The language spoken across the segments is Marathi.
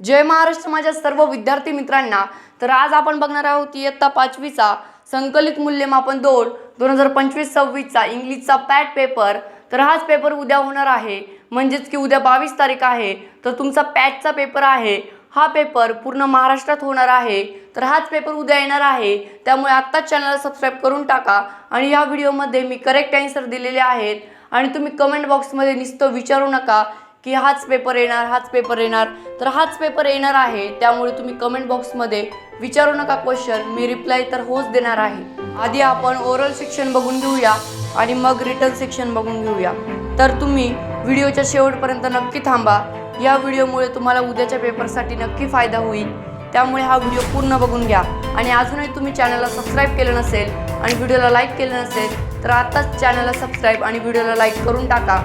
जय महाराष्ट्र माझ्या सर्व विद्यार्थी मित्रांना। तर आज आपण बघणार आहोत इयत्ता 5वीचा संकलित मूल्यमापन 2 2025-26चा इंग्लिशचा पॅट पेपर। तर हाच पेपर उद्या होणार आहे, म्हणजेच की उद्या 22 तारीख आहे। तर तुमचा पॅटचा पेपर आहे, हा पेपर पूर्ण महाराष्ट्रात होणार आहे। तर हाच पेपर उद्या येणार आहे, त्यामुळे आत्ताच चॅनलला सबस्क्राइब करून टाका। आणि या व्हिडिओमध्ये मी करेक्ट आन्सर दिलेले आहेत आणि तुम्ही कमेंट बॉक्समध्ये नुसतं विचारू नका की हाच पेपर येणार, हाच पेपर येणार। तर हाच पेपर येणार आहे, त्यामुळे तुम्ही कमेंट बॉक्समध्ये विचारू नका क्वेश्चन, मी रिप्लाय तर होच देणार आहे। आधी आपण ओरल सेक्शन बघून घेऊया आणि मग रिटन सेक्शन बघून घेऊया। तर तुम्ही व्हिडिओच्या शेवटपर्यंत नक्की थांबा, या व्हिडिओमुळे तुम्हाला उद्याच्या पेपरसाठी नक्की फायदा होईल, त्यामुळे हा व्हिडिओ पूर्ण बघून घ्या। आणि अजूनही तुम्ही चॅनलला सबस्क्राइब केलं नसेल आणि व्हिडिओला लाईक केलं नसेल तर आत्ताच चॅनलला सबस्क्राइब आणि व्हिडिओला लाईक करून टाका,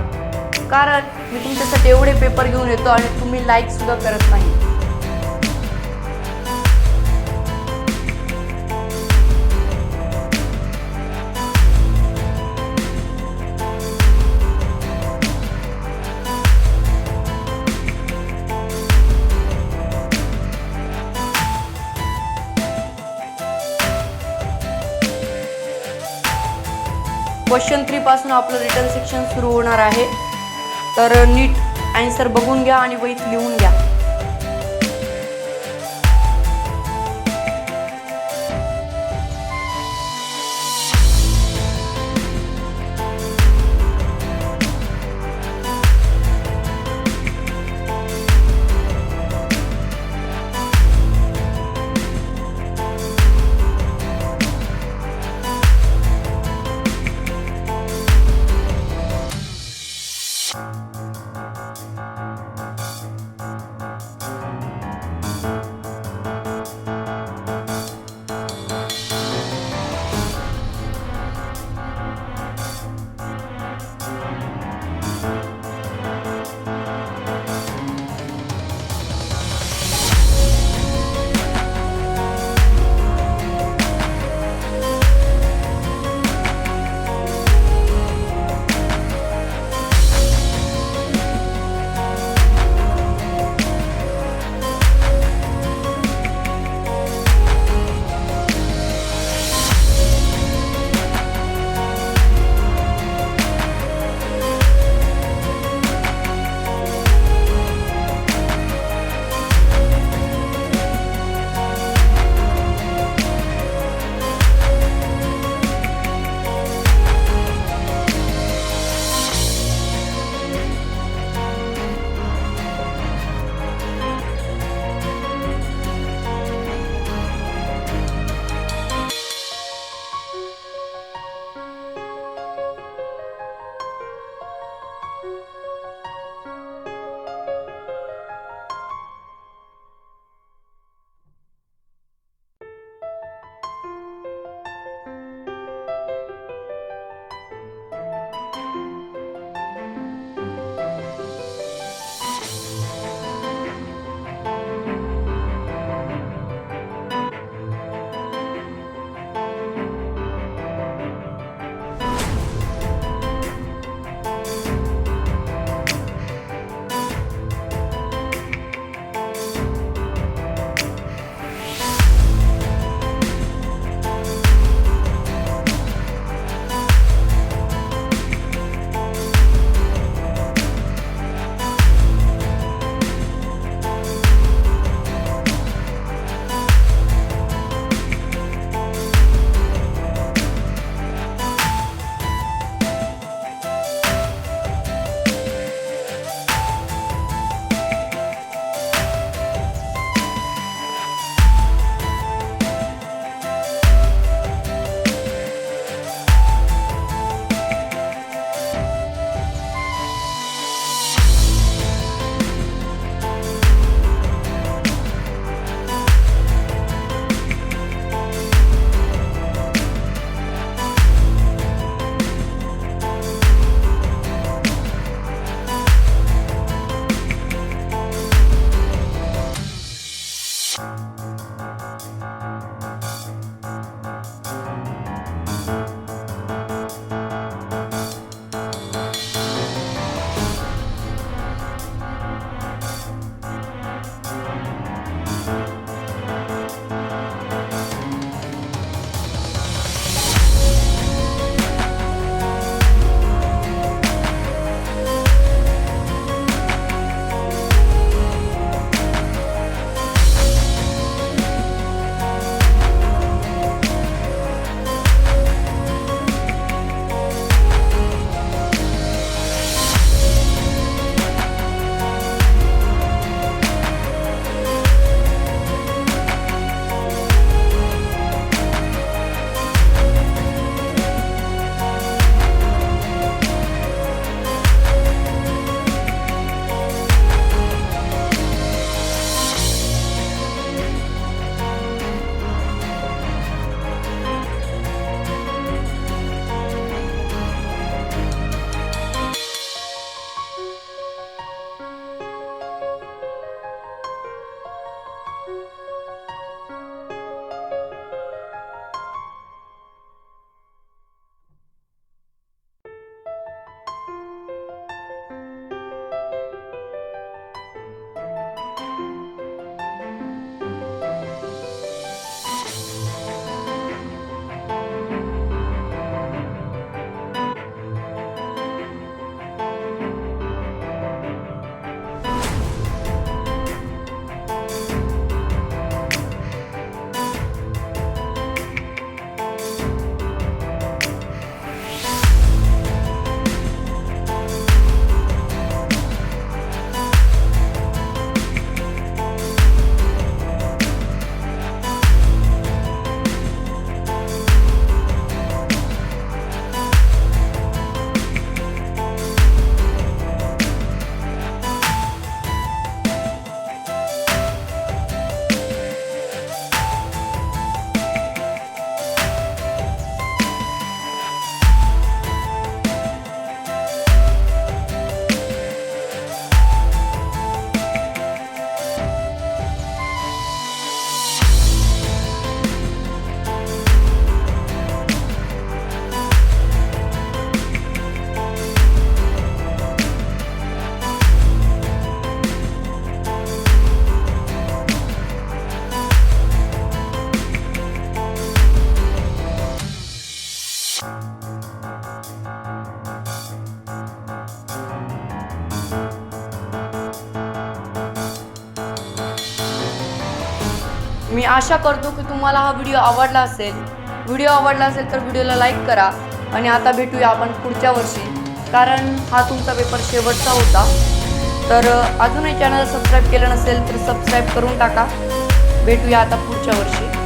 कारण मी तुमच्यासाठी एवढे पेपर घेऊन येतो आणि तुम्ही लाईक सुद्धा करत नाही। क्वेश्चन 3 पासून आपलं रिटन सेक्शन सुरू होणार आहे। तर नीट आन्सर बघून घ्या आणि वहीत लिहून घ्या। मी आशा करतो की तुम्हाला हा व्हिडिओ आवडला असेल. व्हिडिओ आवडला असेल तर व्हिडिओला लाईक करा आणि आता भेटूया आपण पुढच्या वर्षी, कारण हा तुमचा पेपर शेवटचा होता. तर अजूनही चॅनल सबस्क्राईब केलं नसेल तर सबस्क्राईब करून टाका. भेटूया आता पुढच्या वर्षी.